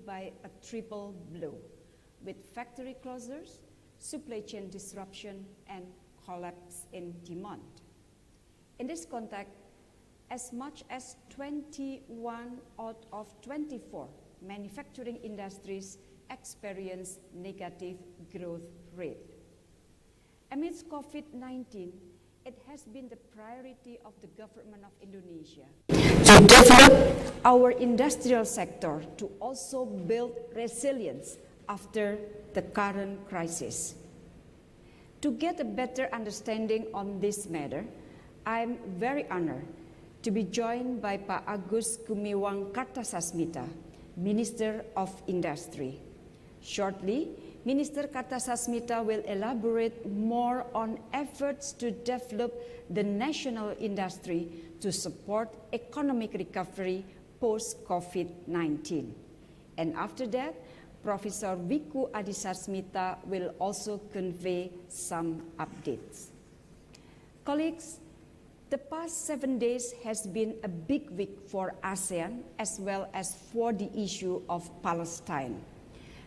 by a triple blow, with factory closures, supply chain disruption, and collapse in demand. In this context, as much as 21 out of 24 manufacturing industries experience negative growth rate. Amidst COVID-19, it has been the priority of the government of Indonesia to develop our industrial sector to also build resilience after the current crisis. To get a better understanding on this matter, I am very honored to be joined by Pak Agus Gumiwang Kartasasmita, Minister of Industry. Shortly, Minister Kartasasmita will elaborate more on efforts to develop the national industry to support economic recovery post-COVID-19. And after that, Professor Wiku Adhisasmita will also convey some updates. Colleagues, the past 7 days has been a big week for ASEAN as well as for the issue of Palestine.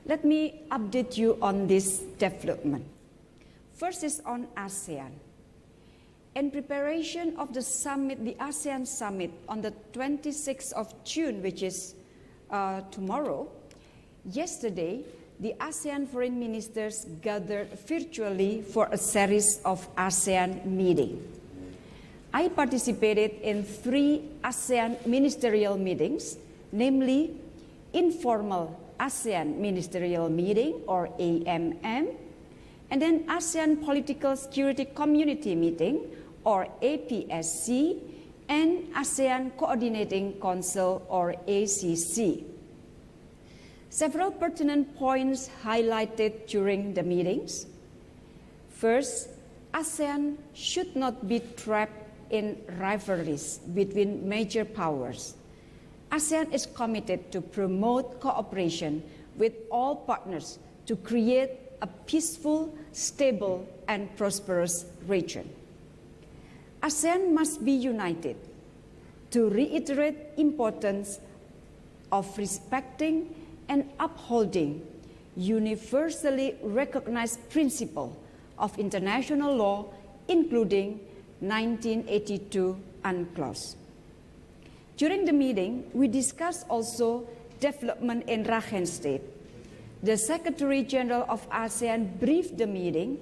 Let me update you on this development. First is on ASEAN. In preparation of the summit, the ASEAN summit on the 26th of June, which is tomorrow, yesterday, the ASEAN foreign ministers gathered virtually for a series of ASEAN meetings. I participated in 3 ASEAN ministerial meetings, namely informal ASEAN Ministerial Meeting, or AMM, and then ASEAN Political Security Community Meeting, or APSC, and ASEAN Coordinating Council, or ACC. Several pertinent points highlighted during the meetings. First, ASEAN should not be trapped in rivalries between major powers. ASEAN is committed to promote cooperation with all partners to create a peaceful, stable, and prosperous region. ASEAN must be united to reiterate importance of respecting and upholding universally recognized principles of international law, including 1982 UNCLOS. During the meeting, we discussed also development in Rakhine State. The Secretary General of ASEAN briefed the meeting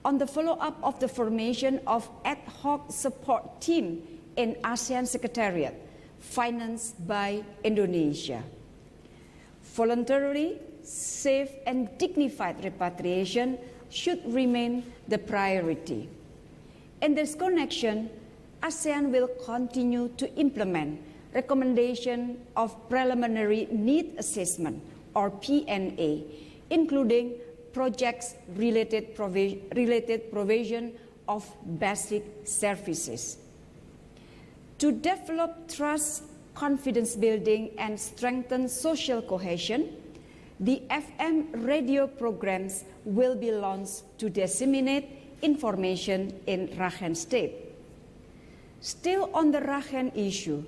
on the follow-up of the formation of ad hoc support team in ASEAN Secretariat, financed by Indonesia. Voluntary, safe, and dignified repatriation should remain the priority. In this connection, ASEAN will continue to implement recommendation of preliminary need assessment, or PNA, including projects related provision of basic services. To develop trust, confidence building, and strengthen social cohesion, the FM radio programs will be launched to disseminate information in Rakhine State. Still on the Rakhine issue,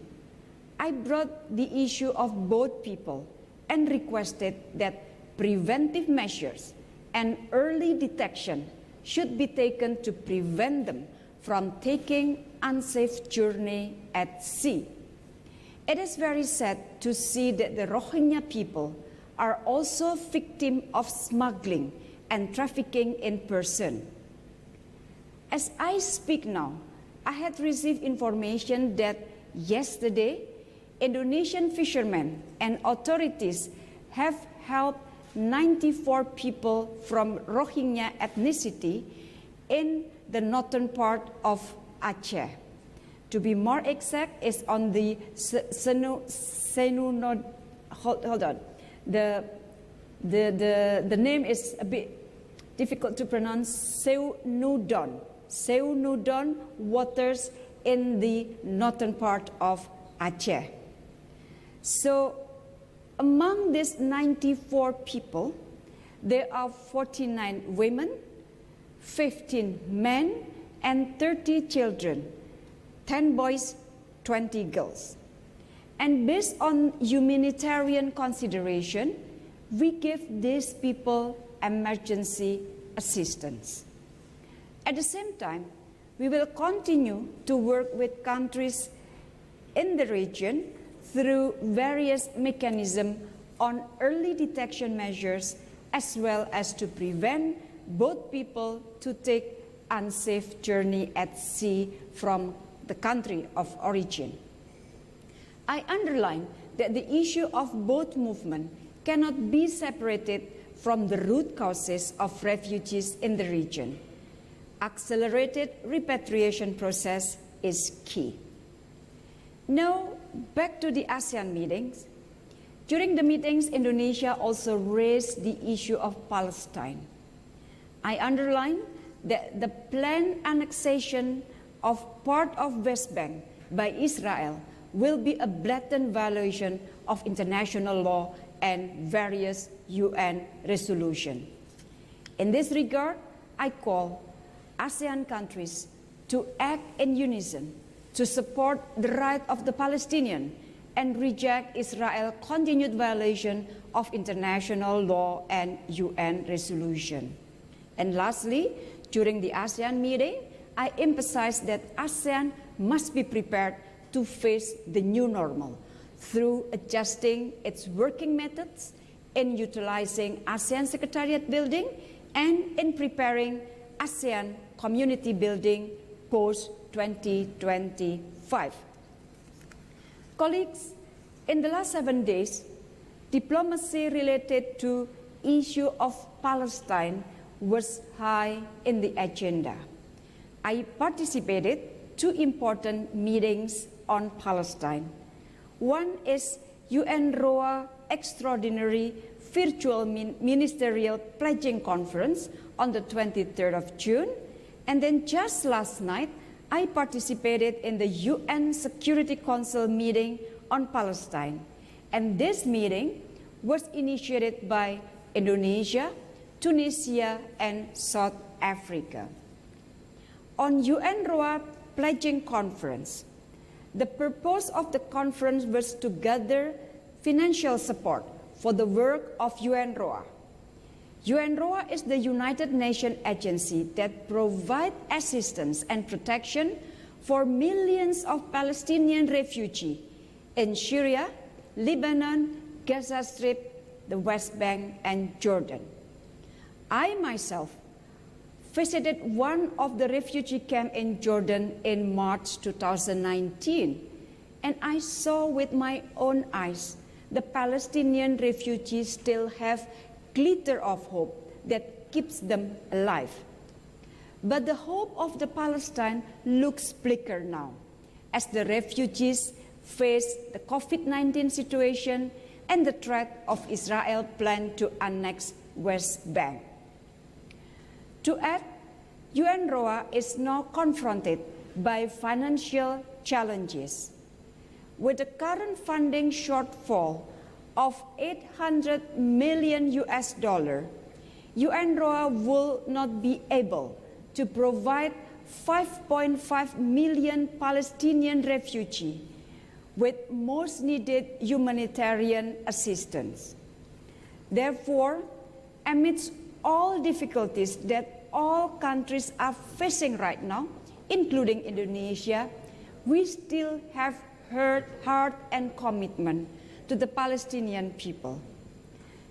I brought the issue of boat people and requested that preventive measures and early detection should be taken to prevent them from taking unsafe journey at sea. It is very sad to see that the Rohingya people are also victims of smuggling and trafficking in person. As I speak now, I had received information that yesterday, Indonesian fishermen and authorities have helped 94 people from Rohingya ethnicity in the northern part of Aceh. To be more exact, is on the hold on. The name is a bit difficult to pronounce. Seunudon waters in the northern part of Aceh. So among these 94 people, there are 49 women, 15 men, and 30 children, 10 boys, 20 girls. And based on humanitarian consideration, we give these people emergency assistance. At the same time, we will continue to work with countries in the region through various mechanisms on early detection measures, as well as to prevent both people to take unsafe journey at sea from the country of origin. I underline that the issue of boat movement cannot be separated from the root causes of refugees in the region. Accelerated repatriation process is key. Now, back to the ASEAN meetings. During the meetings, Indonesia also raised the issue of Palestine. I underline that the planned annexation of part of West Bank by Israel will be a blatant violation of international law and various UN resolutions. In this regard, I call ASEAN countries to act in unison to support the right of the Palestinians and reject Israel's continued violation of international law and UN resolution. And lastly, during the ASEAN meeting, I emphasized that ASEAN must be prepared to face the new normal through adjusting its working methods, in utilizing ASEAN Secretariat building, and in preparing ASEAN community building post-2025. Colleagues, in the last 7 days, diplomacy related to issue of Palestine was high in the agenda. I participated 2 important meetings on Palestine. One is UNRWA Extraordinary Virtual Ministerial Pledging Conference on the 23rd of June. And then just last night, I participated in the UN Security Council meeting on Palestine. And this meeting was initiated by Indonesia, Tunisia, and South Africa. On UNRWA Pledging Conference, the purpose of the conference was to gather financial support for the work of UNRWA. UNRWA is the United Nations agency that provides assistance and protection for millions of Palestinian refugees in Syria, Lebanon, Gaza Strip, the West Bank, and Jordan. I myself visited one of the refugee camps in Jordan in March 2019, and I saw with my own eyes the Palestinian refugees still have glitter of hope that keeps them alive. But the hope of the Palestine looks bleaker now, as the refugees face the COVID-19 situation and the threat of Israel's plan to annex West Bank. To add, UNRWA is now confronted by financial challenges. With the current funding shortfall of $800 million, UNRWA will not be able to provide 5.5 million Palestinian refugees with most needed humanitarian assistance. Therefore, amidst all difficulties that all countries are facing right now, including Indonesia, we still have heart and commitment to the Palestinian people.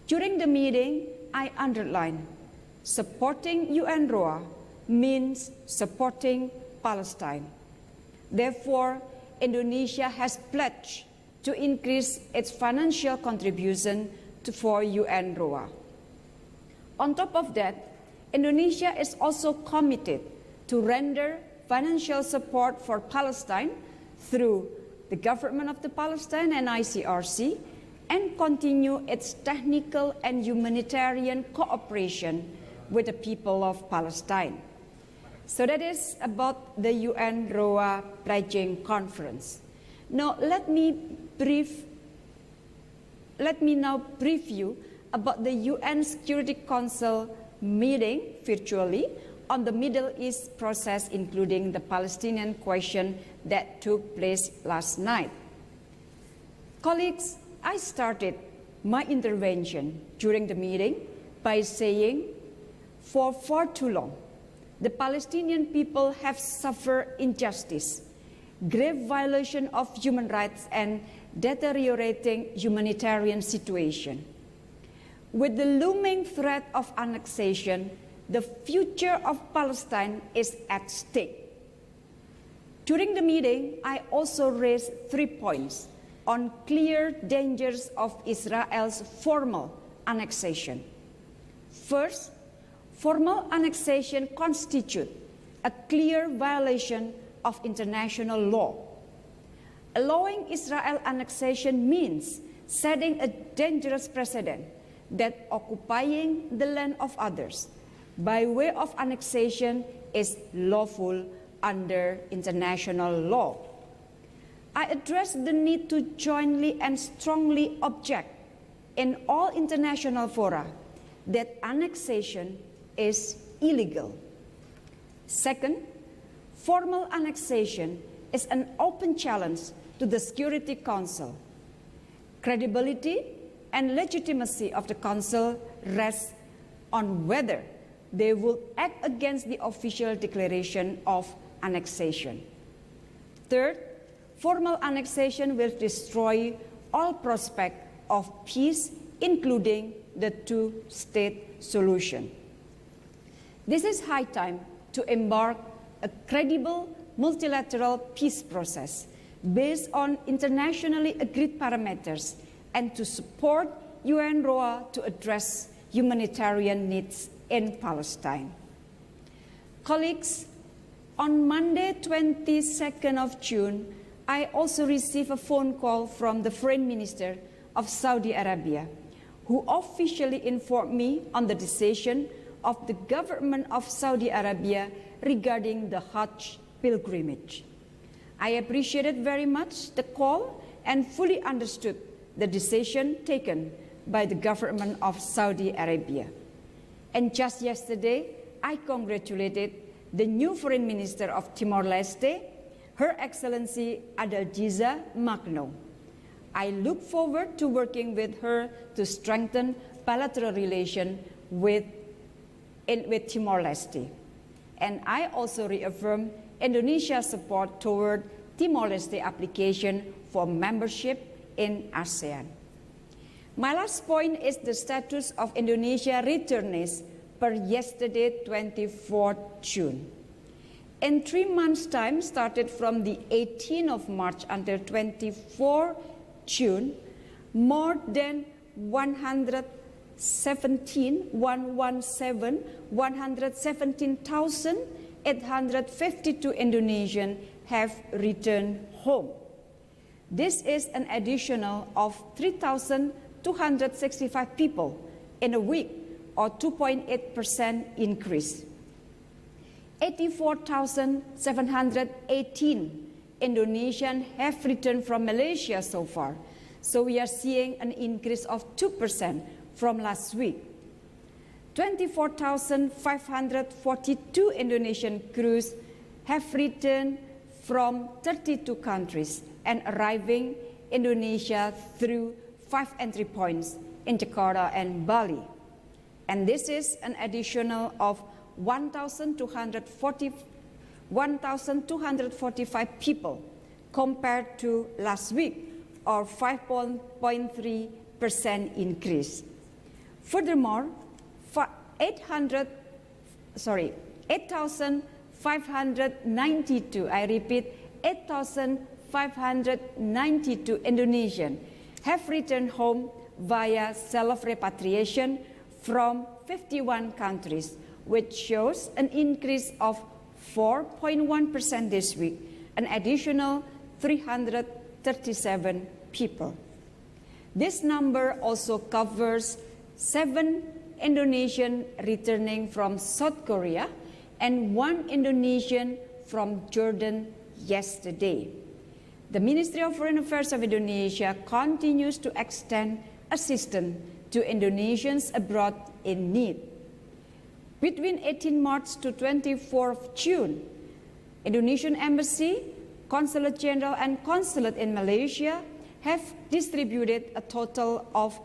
During the meeting, I underlined, supporting UNRWA means supporting Palestine. Therefore, Indonesia has pledged to increase its financial contribution for UNRWA. On top of that, Indonesia is also committed to render financial support for Palestine through the government of the Palestine and ICRC, and continue its technical and humanitarian cooperation with the people of Palestine. So that is about the UNRWA Pledging Conference. Now let me now brief you about the UN Security Council meeting virtually on the Middle East process, including the Palestinian question that took place last night. Colleagues, I started my intervention during the meeting by saying, for far too long, the Palestinian people have suffered injustice, grave violation of human rights, and deteriorating humanitarian situation. With the looming threat of annexation, the future of Palestine is at stake. During the meeting, I also raised 3 points on clear dangers of Israel's formal annexation. First, formal annexation constitutes a clear violation of international law. Allowing Israel annexation means setting a dangerous precedent that occupying the land of others by way of annexation is lawful under international law. I address the need to jointly and strongly object in all international fora that annexation is illegal. Second, formal annexation is an open challenge to the Security Council. Credibility and legitimacy of the Council rests on whether they will act against the official declaration of annexation. Third, formal annexation will destroy all prospect of peace, including the two-state solution. This is high time to embark a credible multilateral peace process based on internationally agreed parameters and to support UNRWA to address humanitarian needs in Palestine. Colleagues, on Monday, 22nd of June, I also received a phone call from the Foreign Minister of Saudi Arabia, who officially informed me on the decision of the government of Saudi Arabia regarding the Hajj pilgrimage. I appreciated very much the call and fully understood the decision taken by the government of Saudi Arabia. And just yesterday, I congratulated the new Foreign Minister of Timor-Leste, Her Excellency Adalgisa Magno. I look forward to working with her to strengthen bilateral relations with Timor-Leste. And I also reaffirm Indonesia's support toward Timor-Leste application for membership in ASEAN. My last point is the status of Indonesia returnees per yesterday, 24th June. In 3 months' time, started from the 18th of March until 24th June, more than 117,852 Indonesians have returned home. This is an additional of 3,265 people in a week, or 2.8% increase. 84,718 Indonesians have returned from Malaysia so far. So we are seeing an increase of 2% from last week. 24,542 Indonesian crews have returned from 32 countries and arriving Indonesia through 5 entry points in Jakarta and Bali. And this is an additional of 1,245 people compared to last week, or 5.3% increase. Furthermore, 8,592, I repeat, 8,592 Indonesians have returned home via self-repatriation from 51 countries, which shows an increase of 4.1% this week, an additional 337 people. This number also covers 7 Indonesians returning from South Korea and 1 Indonesian from Jordan yesterday. The Ministry of Foreign Affairs of Indonesia continues to extend assistance to Indonesians abroad in need. Between 18 March to 24 June, Indonesian Embassy, Consulate General and Consulate in Malaysia have distributed a total of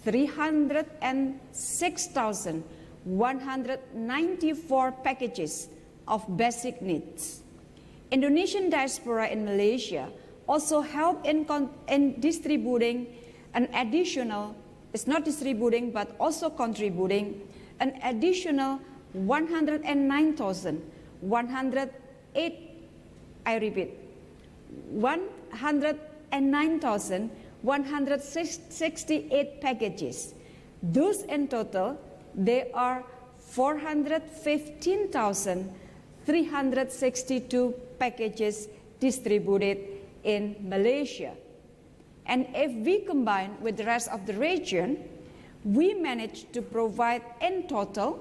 306,194 packages of basic needs. Indonesian diaspora in Malaysia also helped in distributing an additional, it's not distributing but also contributing an additional 109,108, I repeat, 109,168 packages. Thus in total, there are 415,362 packages distributed in Malaysia. And if we combine with the rest of the region, we managed to provide in total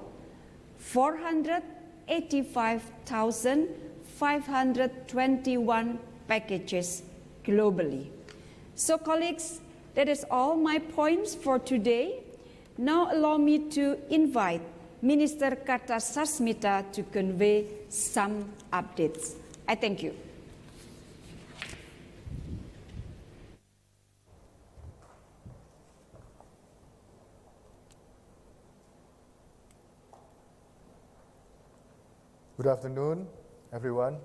485,521 packages globally. So colleagues, that is all my points for today. Now allow me to invite Minister Kartasasmita to convey some updates. I thank you. Good afternoon, everyone,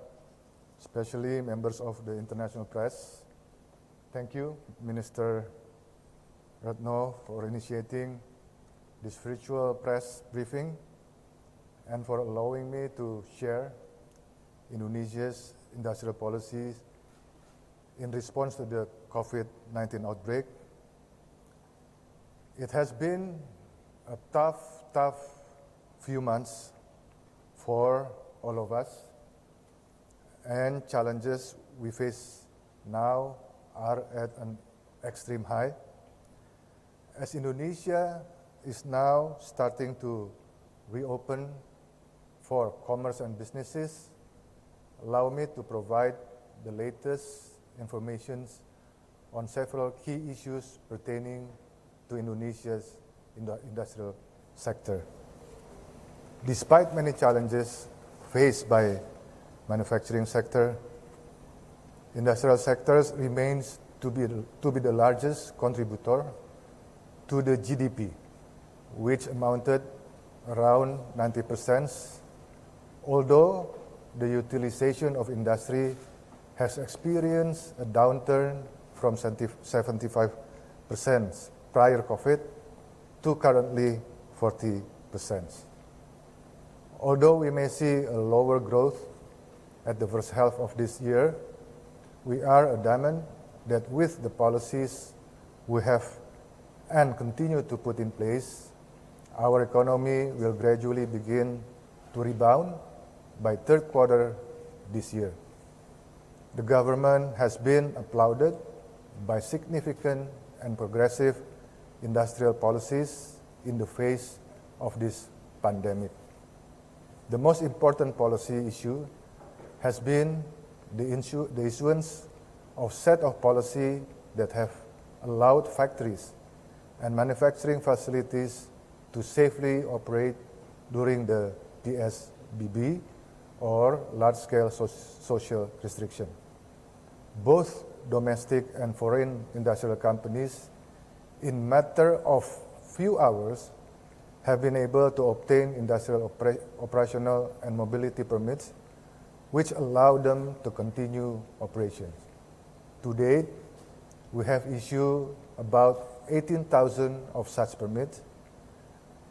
especially members of the international press. Thank you, Minister Retno, for initiating this virtual press briefing and for allowing me to share Indonesia's industrial policies in response to the COVID-19 outbreak. It has been a tough few months for all of us, and challenges we face now are at an extreme high. As Indonesia is now starting to reopen for commerce and businesses, allow me to provide the latest information on several key issues pertaining to Indonesia's industrial sector. Despite many challenges faced by manufacturing sector, industrial sectors remains to be the largest contributor to the GDP, which amounted around 90%, although the utilization of industry has experienced a downturn from 75% prior COVID to currently 40%. Although we may see a lower growth at the first half of this year, we are adamant that with the policies we have and continue to put in place, our economy will gradually begin to rebound by third quarter this year. The government has been applauded by significant and progressive industrial policies in the face of this pandemic. The most important policy issue has been the issuance of set of policy that have allowed factories and manufacturing facilities to safely operate during the PSBB or large-scale social restriction. Both domestic and foreign industrial companies, in matter of few hours, have been able to obtain industrial operational and mobility permits, which allow them to continue operations. To date, we have issued about 18,000 of such permits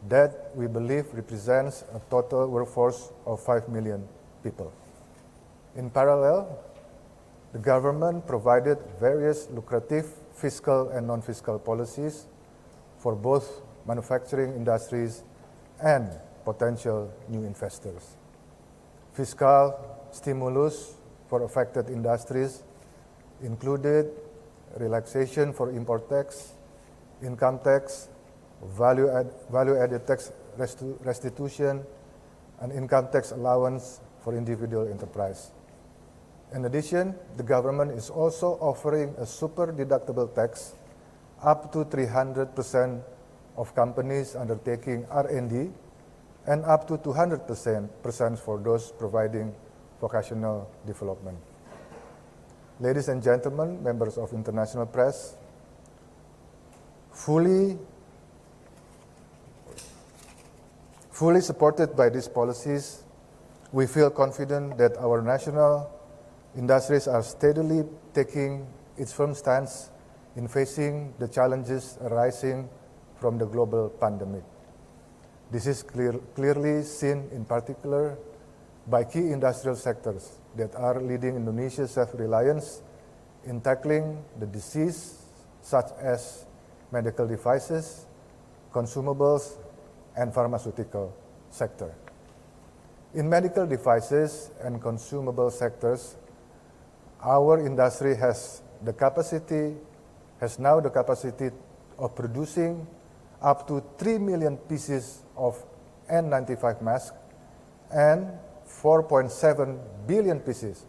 that we believe represents a total workforce of 5 million people. In parallel, the government provided various lucrative fiscal and non-fiscal policies for both manufacturing industries and potential new investors. Fiscal stimulus for affected industries included relaxation for import tax, income tax, value-added tax restitution, and income tax allowance for individual enterprise. In addition, the government is also offering a super deductible tax up to 300% of companies undertaking R&D and up to 200% for those providing vocational development. Ladies and gentlemen, members of international press, fully supported by these policies, we feel confident that our national industries are steadily taking its firm stance in facing the challenges arising from the global pandemic. This is clearly seen in particular by key industrial sectors that are leading Indonesia's self-reliance in tackling the disease, such as medical devices, consumables, and pharmaceutical sector. In medical devices and consumable sectors, our industry has now the capacity of producing up to 3 million pieces of N95 masks and 4.7 billion pieces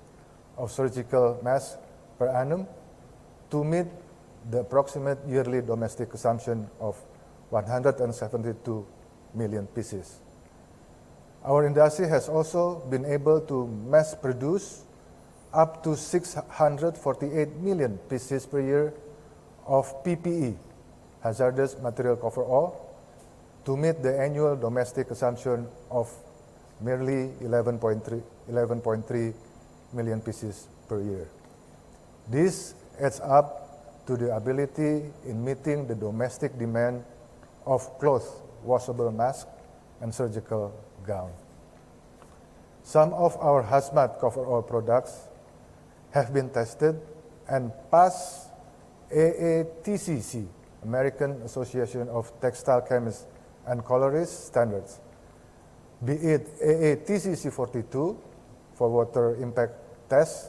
of surgical masks per annum to meet the approximate yearly domestic consumption of 172 million pieces. Our industry has also been able to mass produce up to 648 million pieces per year of PPE, hazardous material coverall, to meet the annual domestic consumption of merely 11.3 million pieces per year. This adds up to the ability in meeting the domestic demand of cloth, washable masks, and surgical gown. Some of our hazmat coverall products have been tested and passed AATCC, American Association of Textile Chemists and Colorists standards, be it AATCC 42 for water impact tests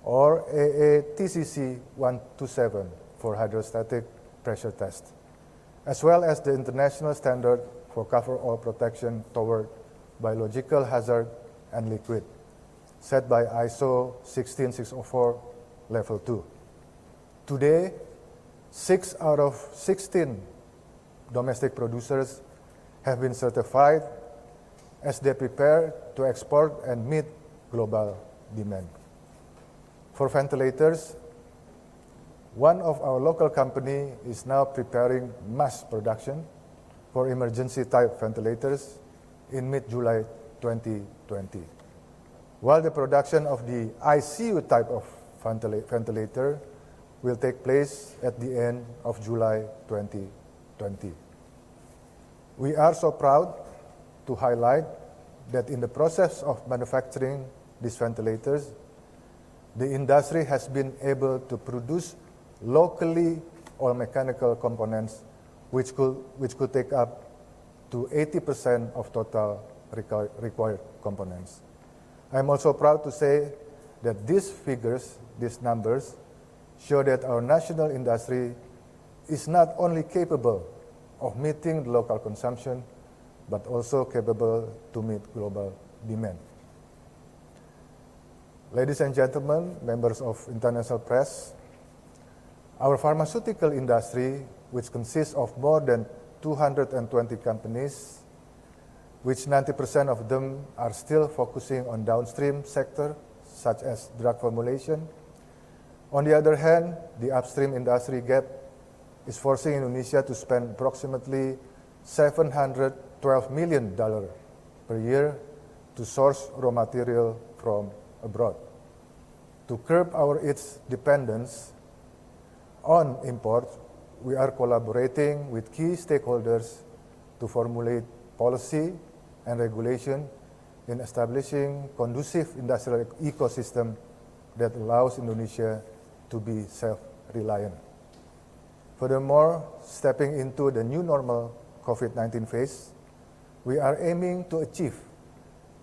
or AATCC 127 for hydrostatic pressure test, as well as the international standard for coverall protection toward biological hazard and liquid, set by ISO 16604 Level 2. Today, 6 out of 16 domestic producers have been certified as they prepare to export and meet global demand. For ventilators, one of our local company is now preparing mass production for emergency type ventilators in mid-July 2020, while the production of the ICU type of ventilator will take place at the end of July 2020. We are so proud to highlight that in the process of manufacturing these ventilators, the industry has been able to produce locally all mechanical components which could take up to 80% of total required components. I'm also proud to say that these figures, these numbers, show that our national industry is not only capable of meeting the local consumption, but also capable to meet global demand. Ladies and gentlemen, members of international press, our pharmaceutical industry, which consists of more than 220 companies, which 90% of them are still focusing on downstream sector, such as drug formulation. On the other hand, the upstream industry gap is forcing Indonesia to spend approximately $712 million per year to source raw material from abroad. To curb its dependence on imports, we are collaborating with key stakeholders to formulate policy and regulation in establishing conducive industrial ecosystem that allows Indonesia to be self-reliant. Furthermore, stepping into the new normal COVID-19 phase, we are aiming to achieve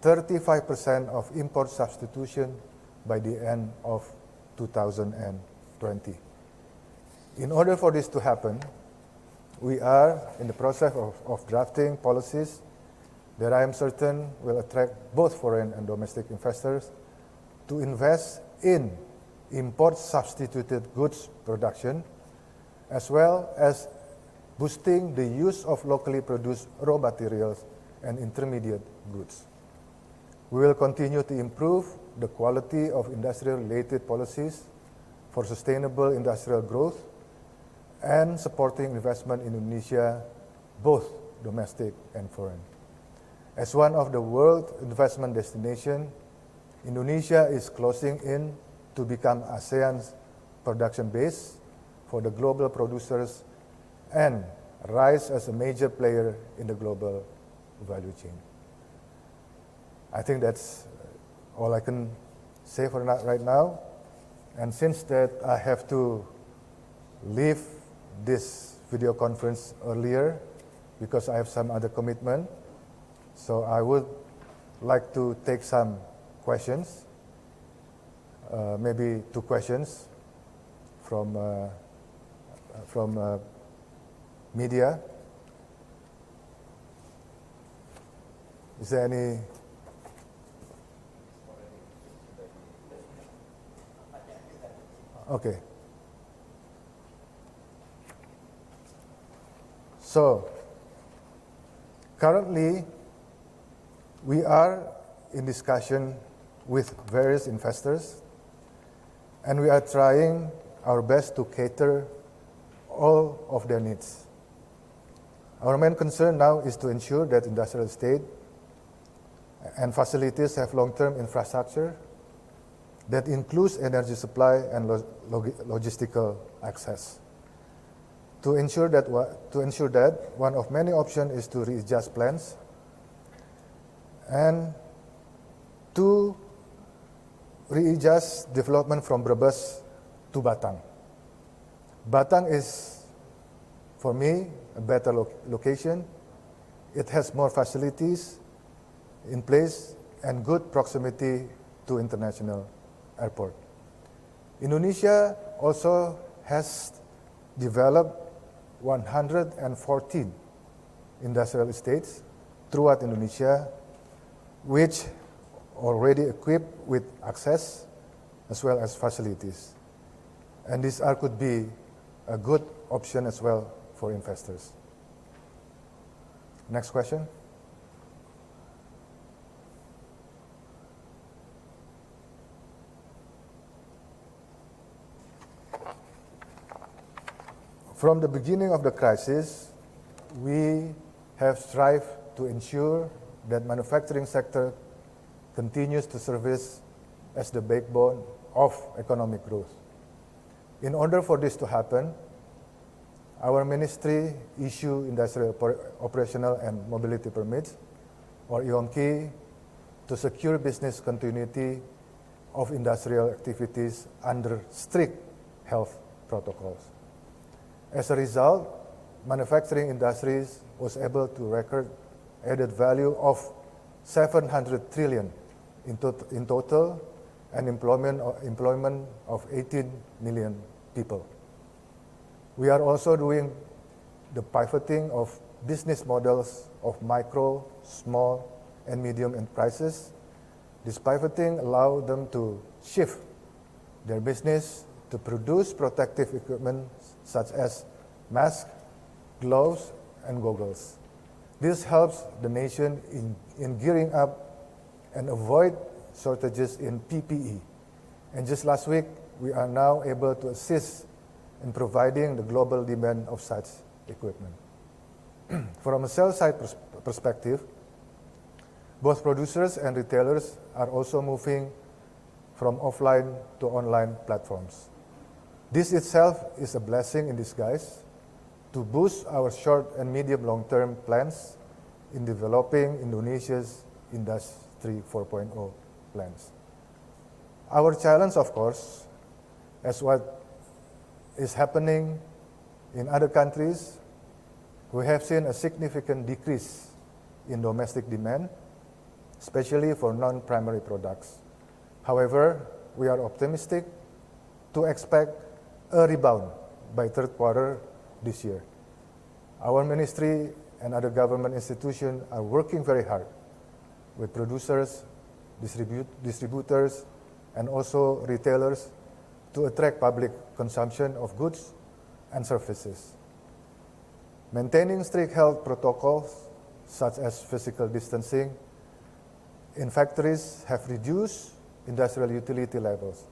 35% of import substitution by the end of 2020. In order for this to happen, we are in the process of drafting policies that I am certain will attract both foreign and domestic investors to invest in import substituted goods production, as well as boosting the use of locally produced raw materials and intermediate goods. We will continue to improve the quality of industrial-related policies for sustainable industrial growth and supporting investment in Indonesia, both domestic and foreign. As one of the world investment destination, Indonesia is closing in to become ASEAN's production base for the global producers and rise as a major player in the global value chain. I think that's all I can say for right now. And since that I have to leave this video conference earlier because I have some other commitment, so I would like to take some questions, maybe 2 questions from media. Is there any? Okay. So, currently, we are in discussion with various investors, and we are trying our best to cater all of their needs. Our main concern now is to ensure that industrial estate and facilities have long-term infrastructure that includes energy supply and logistical access. To ensure that, one of many options is to readjust plans and to readjust development from Brebes to Batang. Batang is, for me, a better location. It has more facilities in place and good proximity to international airport. Indonesia also has developed 114 industrial estates throughout Indonesia, which already equipped with access as well as facilities. And this could be a good option as well for investors. Next question. From the beginning of the crisis, we have strived to ensure that manufacturing sector continues to service as the backbone of economic growth. In order for this to happen, our ministry issued industrial operational and mobility permits, or IOMKI, to secure business continuity of industrial activities under strict health protocols. As a result, manufacturing industries was able to record added value of 700 trillion in total and employment of 18 million people. We are also doing the pivoting of business models of micro, small, and medium enterprises. This pivoting allowed them to shift their business to produce protective equipment such as masks, gloves, and goggles. This helps the nation in gearing up and avoid shortages in PPE. And just last week, we are now able to assist in providing the global demand of such equipment. From a sales side perspective, both producers and retailers are also moving from offline to online platforms. This itself is a blessing in disguise to boost our short and medium long-term plans in developing Indonesia's Industry 4.0 plans. Our challenge, of course, as what is happening in other countries, we have seen a significant decrease in domestic demand, especially for non-primary products. However, we are optimistic to expect a rebound by third quarter this year. Our ministry and other government institutions are working very hard with producers, distributors, and also retailers to attract public consumption of goods and services. Maintaining strict health protocols, such as physical distancing, in factories have reduced industrial utility levels.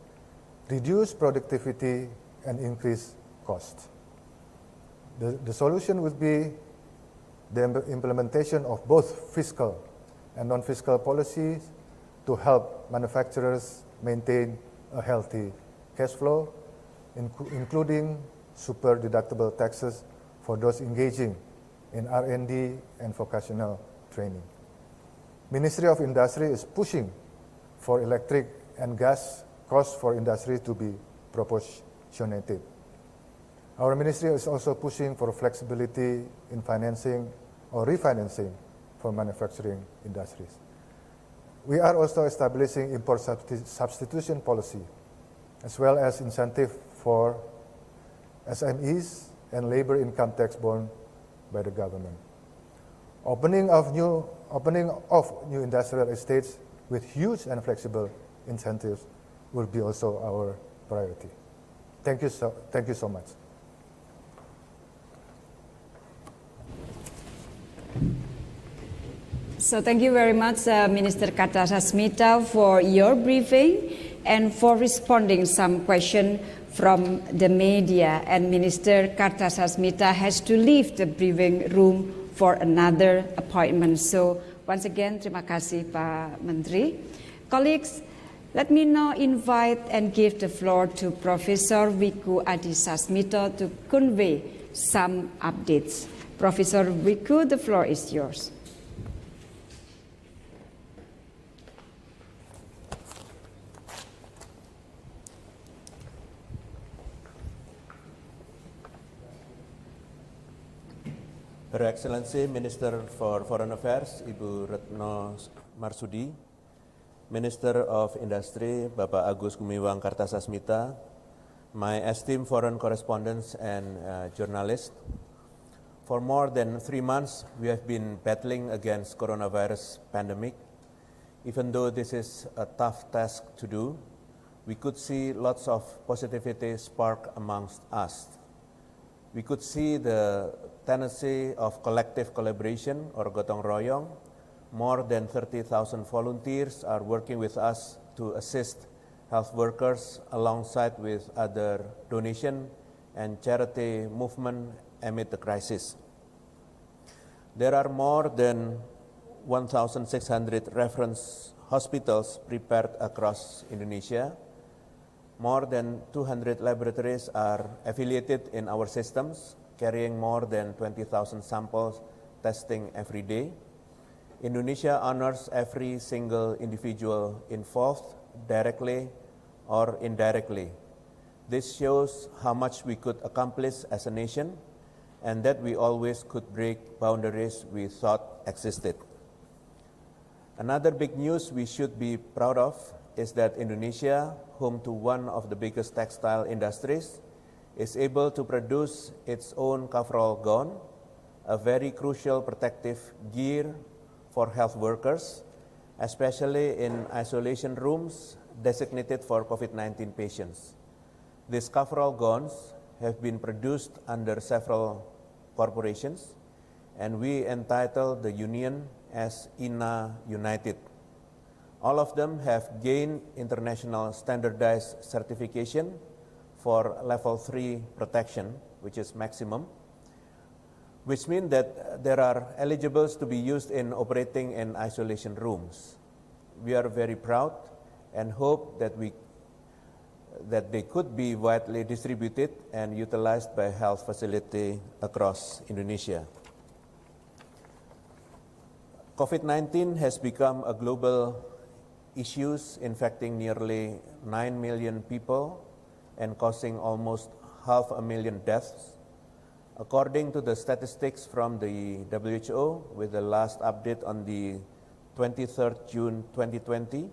reduce productivity, and increase costs. The solution would be the implementation of both fiscal and non-fiscal policies to help manufacturers maintain a healthy cash flow, including super deductible taxes for those engaging in R&D and vocational training. Ministry of Industry is pushing for electric and gas costs for industry to be proportionated. Our ministry is also pushing for flexibility in financing or refinancing for manufacturing industries. We are also establishing import substitution policy, as well as incentive for SMEs and labor income tax borne by the government. Opening of new industrial estates with huge and flexible incentives will be also our priority. Thank you so much. So thank you very much, Minister Kartasasmita, for your briefing and for responding some question from the media. And Minister Kartasasmita has to leave the briefing room for another appointment. So once again, terima kasih Pak Menteri. Colleagues, let me now invite and give the floor to Professor Wiku Adisasmito to convey some updates. Professor Wiku, the floor is yours. Her Excellency Minister for Foreign Affairs, Ibu Retno Marsudi, Minister of Industry, Bapak Agus Gumiwang Kartasasmita, my esteemed foreign correspondents and journalists. For more than 3 months, we have been battling against coronavirus pandemic. Even though this is a tough task to do, we could see lots of positivity spark amongst us. We could see the tendency of collective collaboration or gotong royong. More than 30,000 volunteers are working with us to assist health workers alongside with other donation and charity movement amid the crisis. There are more than 1,600 reference hospitals prepared across Indonesia. More than 200 laboratories are affiliated in our systems, carrying more than 20,000 samples testing every day. Indonesia honors every single individual involved, directly or indirectly. This shows how much we could accomplish as a nation and that we always could break boundaries we thought existed. Another big news we should be proud of is that Indonesia, home to one of the biggest textile industries, is able to produce its own coverall gown, a very crucial protective gear for health workers, especially in isolation rooms designated for COVID-19 patients. These coverall gowns have been produced under several corporations, and we entitle the union as INA United. All of them have gained international standardized certification for level 3 protection, which is maximum, which means that they are eligible to be used in operating in isolation rooms. We are very proud and hope that they could be widely distributed and utilized by health facilities across Indonesia. COVID-19 has become a global issue, infecting nearly 9 million people and causing almost 500,000 deaths. According to the statistics from the WHO, with the last update on the 23rd June 2020,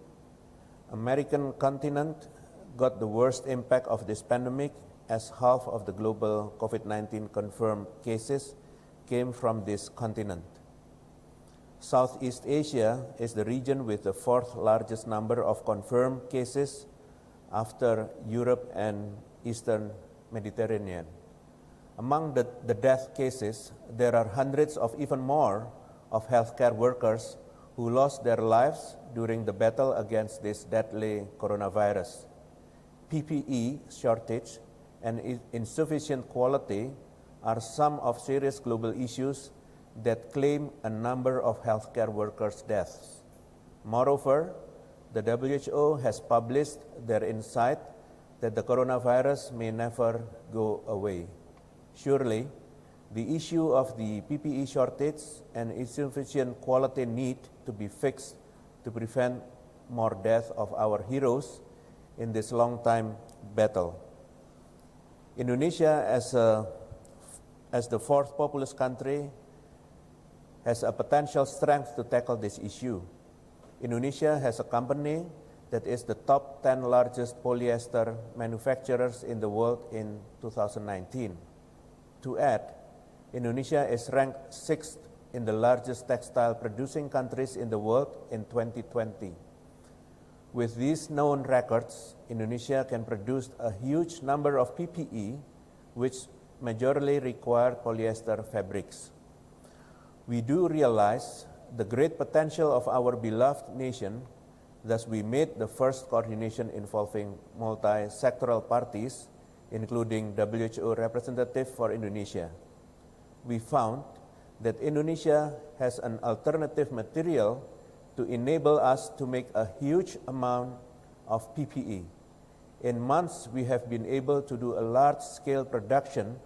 American continent got the worst impact of this pandemic, as half of the global COVID-19 confirmed cases came from this continent. Southeast Asia is the region with the 4th largest number of confirmed cases after Europe and Eastern Mediterranean. Among the death cases, there are hundreds of even more of healthcare workers who lost their lives during the battle against this deadly coronavirus. PPE shortage and insufficient quality are some of serious global issues that claim a number of healthcare workers' deaths. Moreover, the WHO has published their insight that the coronavirus may never go away. Surely, the issue of the PPE shortage and insufficient quality need to be fixed to prevent more death of our heroes in this long-time battle. Indonesia, as the fourth populous country, has a potential strength to tackle this issue. Indonesia has a company that is the top 10 largest polyester manufacturers in the world in 2019. To add, Indonesia is ranked 6th in the largest textile producing countries in the world in 2020. With these known records, Indonesia can produce a huge number of PPE, which majorly require polyester fabrics. We do realize the great potential of our beloved nation. Thus, we made the first coordination involving multi-sectoral parties, including WHO representative for Indonesia. We found that Indonesia has an alternative material to enable us to make a huge amount of PPE. In months, we have been able to do a large-scale production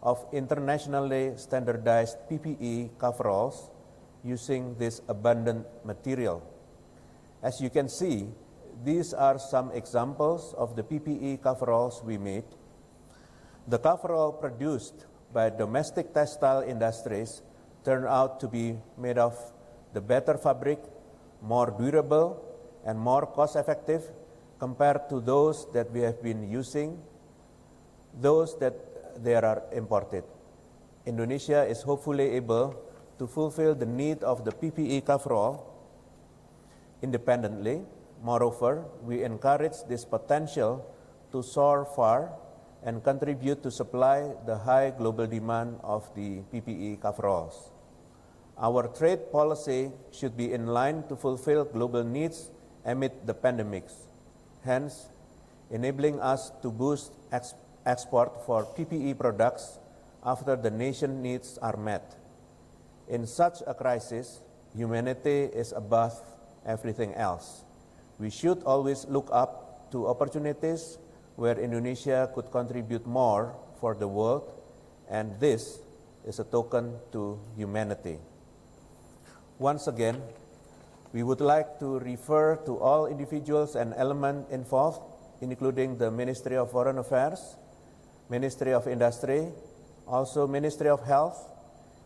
of internationally standardized PPE coveralls using this abundant material. As you can see, these are some examples of the PPE coveralls we made. The coverall produced by domestic textile industries turned out to be made of the better fabric, more durable, and more cost-effective compared to those that we have been using, those that they are imported. Indonesia is hopefully able to fulfill the need of the PPE coverall independently. Moreover, we encourage this potential to soar far and contribute to supply the high global demand of the PPE coveralls. Our trade policy should be in line to fulfill global needs amid the pandemics, hence enabling us to boost export for PPE products after the nation needs are met. In such a crisis, humanity is above everything else. We should always look up to opportunities where Indonesia could contribute more for the world, and this is a token to humanity. Once again, we would like to refer to all individuals and elements involved, including the Ministry of Foreign Affairs, Ministry of Industry, also Ministry of Health,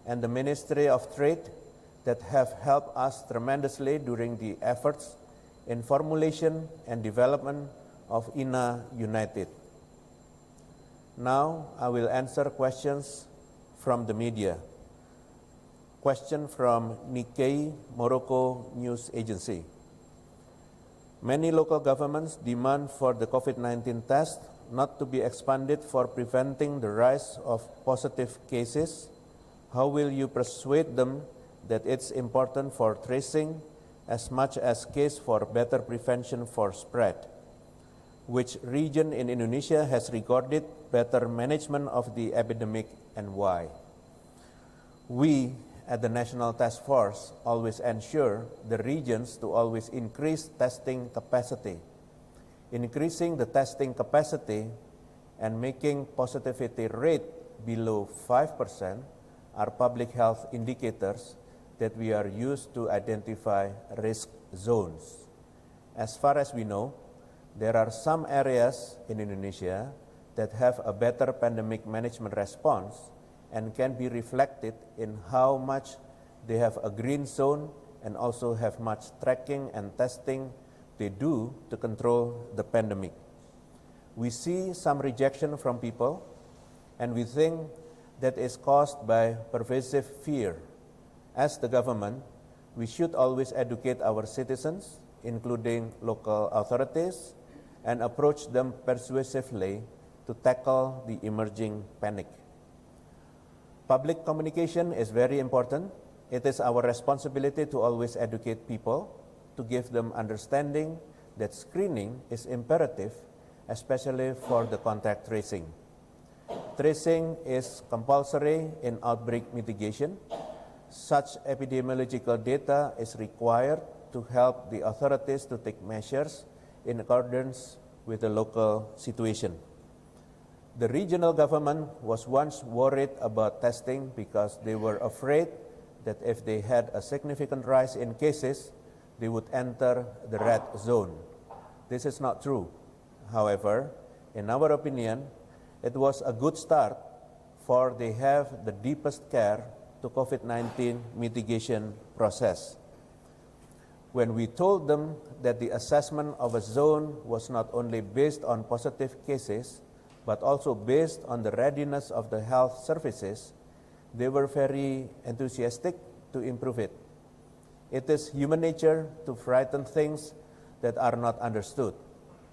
and the Ministry of Trade that have helped us tremendously during the efforts in formulation and development of INA United. Now I will answer questions from the media. Question from Nikkei Morocco News Agency. Many local governments demand for the COVID-19 test not to be expanded for preventing the rise of positive cases. How will you persuade them that it's important for tracing as much as case for better prevention for spread? Which region in Indonesia has recorded better management of the epidemic and why? We at the National Task Force always ensure the regions to always increase testing capacity. Increasing the testing capacity and making positivity rate below 5% are public health indicators that we are used to identify risk zones. As far as we know, there are some areas in Indonesia that have a better pandemic management response and can be reflected in how much they have a green zone and also have much tracking and testing they do to control the pandemic. We see some rejection from people, and we think that is caused by pervasive fear. As the government, we should always educate our citizens, including local authorities, and approach them persuasively to tackle the emerging panic. Public communication is very important. It is our responsibility to always educate people, to give them understanding that screening is imperative especially for the contact tracing. Tracing is compulsory in outbreak mitigation. Such epidemiological data is required to help the authorities to take measures in accordance with the local situation. The regional government was once worried about testing because they were afraid that if they had a significant rise in cases, they would enter the red zone. This is not true. However, in our opinion, it was a good start, for they have the deepest care to COVID-19 mitigation process. When we told them that the assessment of a zone was not only based on positive cases, but also based on the readiness of the health services, they were very enthusiastic to improve it. It is human nature to frighten things that are not understood.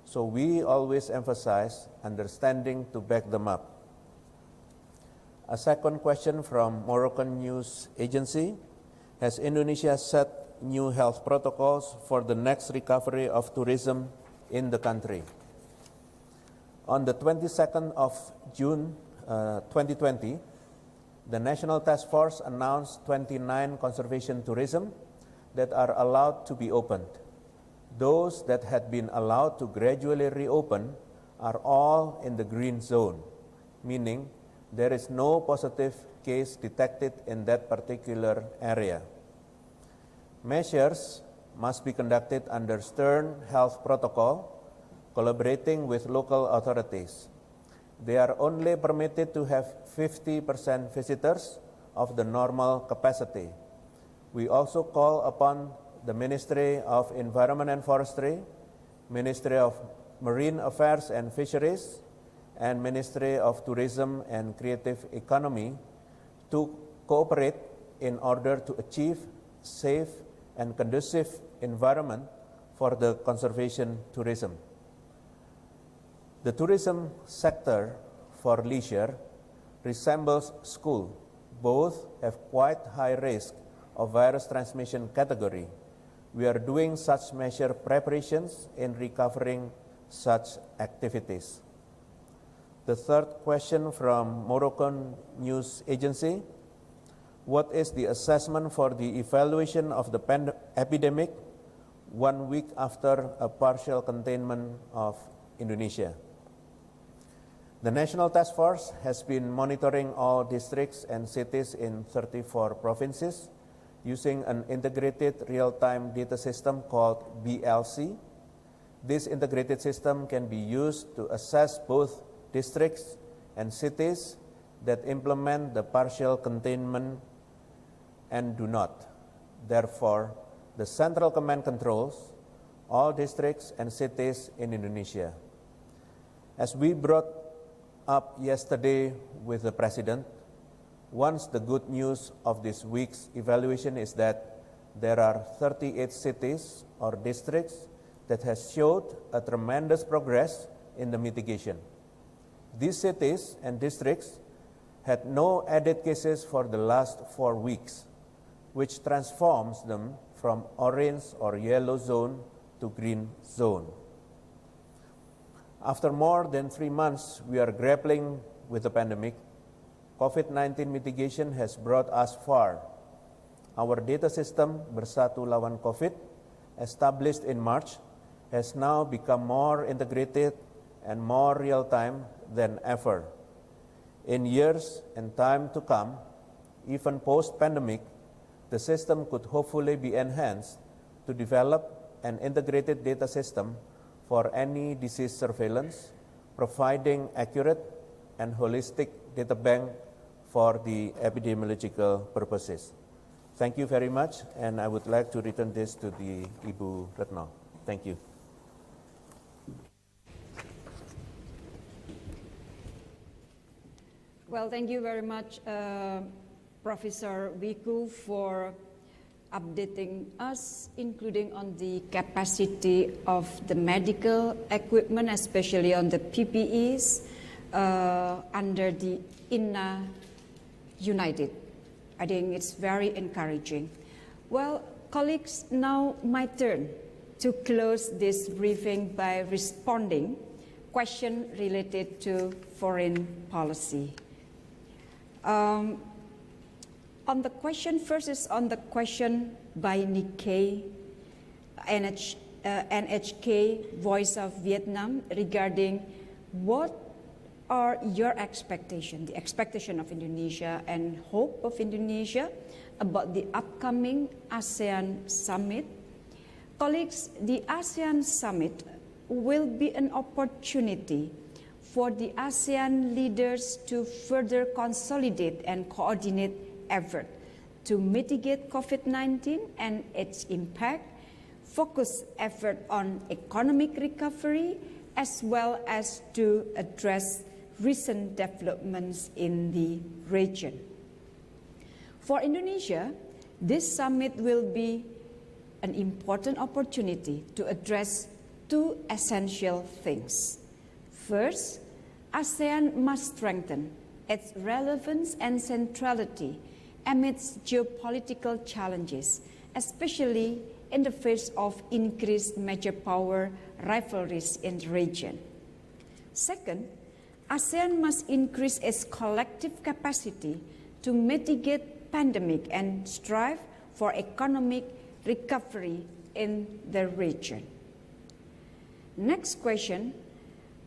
So we always emphasize understanding to back them up. A second question from Moroccan News Agency: has Indonesia set new health protocols for the next recovery of tourism in the country? On the 22nd of June 2020, the National Task Force announced 29 conservation tourism that are allowed to be opened. Those that had been allowed to gradually reopen are all in the green zone, meaning there is no positive case detected in that particular area. Measures must be conducted under stern health protocol, collaborating with local authorities. They are only permitted to have 50% visitors of the normal capacity. We also call upon the Ministry of Environment and Forestry, Ministry of Marine Affairs and Fisheries, and Ministry of Tourism and Creative Economy to cooperate in order to achieve safe and conducive environment for the conservation tourism. The tourism sector for leisure resembles school. Both have quite high risk of virus transmission category. We are doing such measure preparations in recovering such activities. The third question from Moroccan News Agency: what is the assessment for the evaluation of the epidemic 1 week after a partial containment of Indonesia? The National Task Force has been monitoring all districts and cities in 34 provinces using an integrated real-time data system called BLC. This integrated system can be used to assess both districts and cities that implement the partial containment and do not. Therefore, the Central Command controls all districts and cities in Indonesia. As we brought up yesterday with the President, once the good news of this week's evaluation is that there are 38 cities or districts that has showed a tremendous progress in the mitigation. These cities and districts had no added cases for the last 4 weeks, which transforms them from orange or yellow zone to green zone. After more than 3 months, we are grappling with the pandemic. COVID-19 mitigation has brought us far. Our data system, Bersatu Lawan COVID, established in March, has now become more integrated and more real-time than ever. In years and time to come, even post-pandemic, the system could hopefully be enhanced to develop an integrated data system for any disease surveillance, providing accurate and holistic data bank for the epidemiological purposes. Thank you very much, and I would like to return this to the Ibu Retno. Thank you. Well, thank you very much, Professor Wiku, for updating us, including on the capacity of the medical equipment, especially on the PPEs under the INA United. I think it's very encouraging. Well, colleagues, now my turn to close this briefing by responding question related to foreign policy. On the question, first is on the question by Nikkei, NHK, Voice of Vietnam, regarding what are your expectations, the expectation of Indonesia and hope of Indonesia about the upcoming ASEAN Summit. Colleagues, the ASEAN Summit will be an opportunity for the ASEAN leaders to further consolidate and coordinate effort to mitigate COVID-19 and its impact, focus effort on economic recovery, as well as to address recent developments in the region. For Indonesia, this summit will be an important opportunity to address two essential things. First, ASEAN must strengthen its relevance and centrality amidst geopolitical challenges, especially in the face of increased major power rivalries in the region. Second, ASEAN must increase its collective capacity to mitigate pandemic and strive for economic recovery in the region. Next question,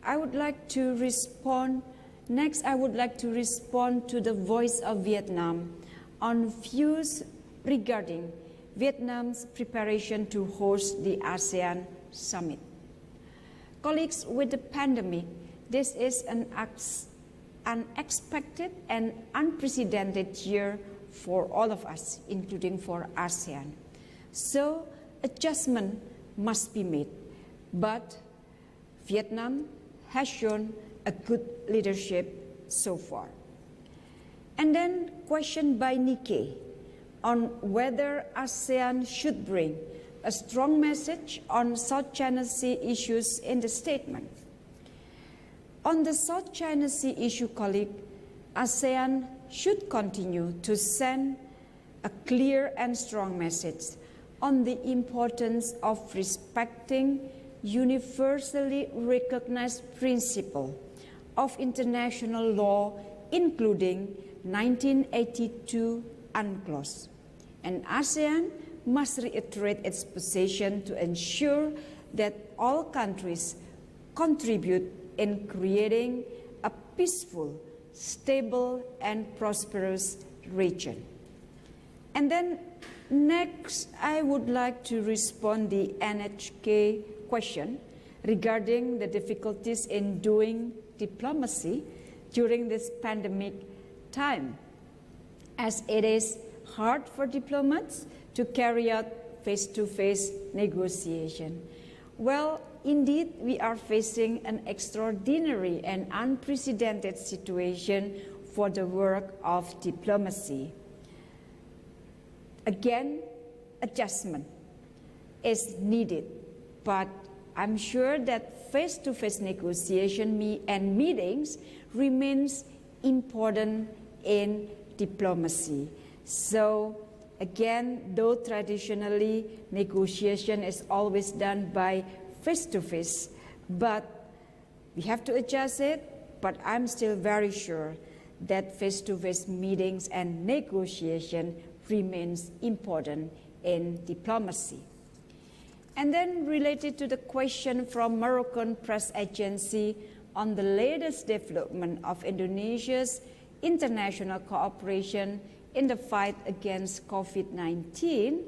I would like to respond to the Voice of Vietnam on views regarding Vietnam's preparation to host the ASEAN Summit. Colleagues, with the pandemic, this is an unexpected and unprecedented year for all of us, including for ASEAN. So adjustment must be made, but Vietnam has shown a good leadership so far. And then question by Nikkei on whether ASEAN should bring a strong message on South China Sea issues in the statement. On the South China Sea issue, colleague, ASEAN should continue to send a clear and strong message on the importance of respecting universally recognized principle of international law, including 1982 UNCLOS. And ASEAN must reiterate its position to ensure that all countries contribute in creating a peaceful, stable, and prosperous region. And then next, I would like to respond the NHK question regarding the difficulties in doing diplomacy during this pandemic time, as it is hard for diplomats to carry out face-to-face negotiation. Well, indeed, we are facing an extraordinary and unprecedented situation for the work of diplomacy. Again, adjustment is needed, but I'm sure that face-to-face negotiation and meetings remains important in diplomacy. So again, though traditionally negotiation is always done by face-to-face, but we have to adjust it, but I'm still very sure that face-to-face meetings and negotiation remains important in diplomacy. And then related to the question from Moroccan press agency on the latest development of Indonesia's international cooperation in the fight against COVID-19,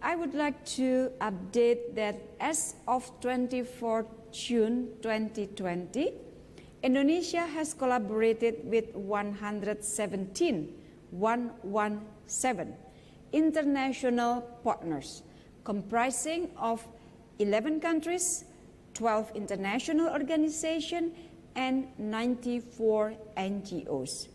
I would like to update that as of 24 June 2020, Indonesia has collaborated with 117 international partners, comprising of 11 countries, 12 international organizations, and 94 NGOs.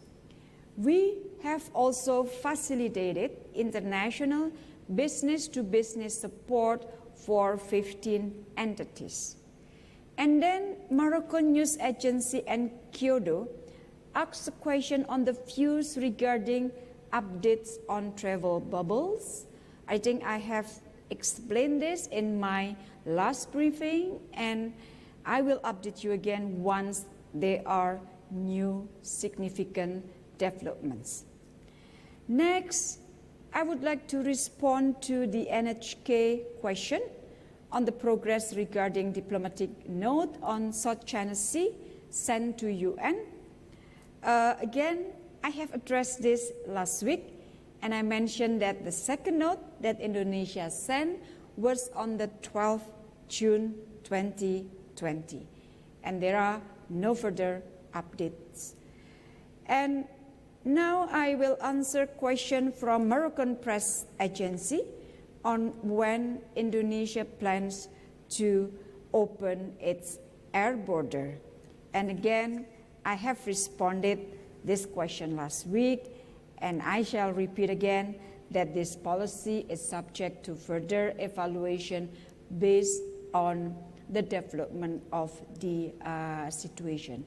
We have also facilitated international business-to-business support for 15 entities. And then Moroccan news agency and Kyodo asked a question on the views regarding updates on travel bubbles. I think I have explained this in my last briefing, and I will update you again once there are new significant developments. Next, I would like to respond to the NHK question on the progress regarding diplomatic note on South China Sea sent to UN. Again, I have addressed this last week, and I mentioned that the second note that Indonesia sent was on the 12th June 2020, and there are no further updates. And now I will answer question from Moroccan press agency on when Indonesia plans to open its air border. And again, I have responded this question last week, and I shall repeat again that this policy is subject to further evaluation based on the development of the situation.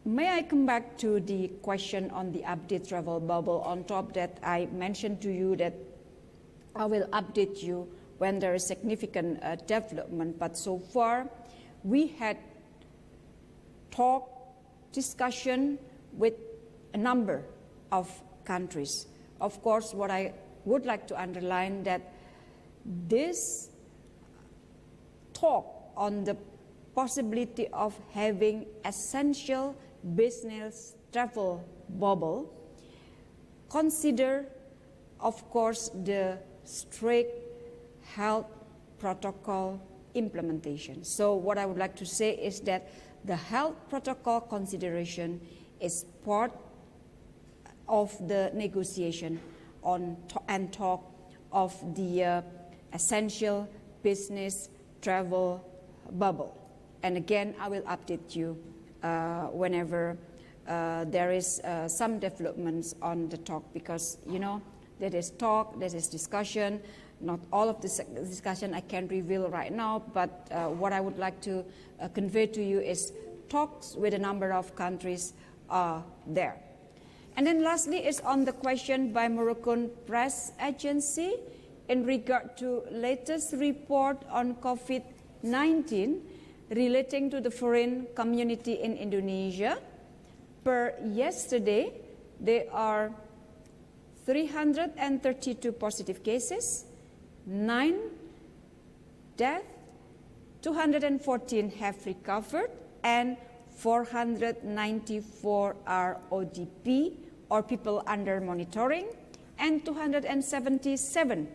May I come back to the question on the update travel bubble? On top that, I mentioned to you that I will update you when there is significant development, but so far we had discussion with a number of countries. Of course, what I would like to underline that this talk on the possibility of having essential business travel bubble consider, of course, the strict health protocol implementation. So what I would like to say is that the health protocol consideration is part of the negotiation on and talk of the essential business travel bubble. And again, I will update you whenever there is some developments on the talk, because you know there is talk, there is discussion. Not all of this discussion I can reveal right now, but what I would like to convey to you is talks with a number of countries are there. And then lastly is on the question by Moroccan press agency in regard to latest report on COVID-19 relating to the foreign community in Indonesia. Per yesterday, there are 332 positive cases, 9 deaths, 214 have recovered, and 494 are ODP, or people under monitoring, and 277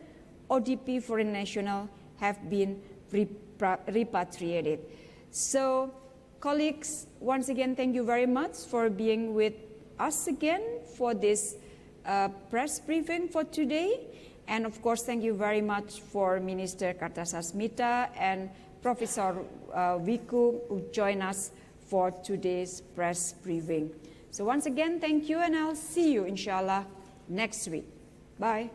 ODP foreign nationals have been repatriated. So, colleagues, once again, thank you very much for being with us again for this press briefing for today. And of course, thank you very much for Minister Kartasasmita and Professor Wiku who joined us for today's press briefing. So once again, thank you, and I'll see you, inshallah, next week. Bye.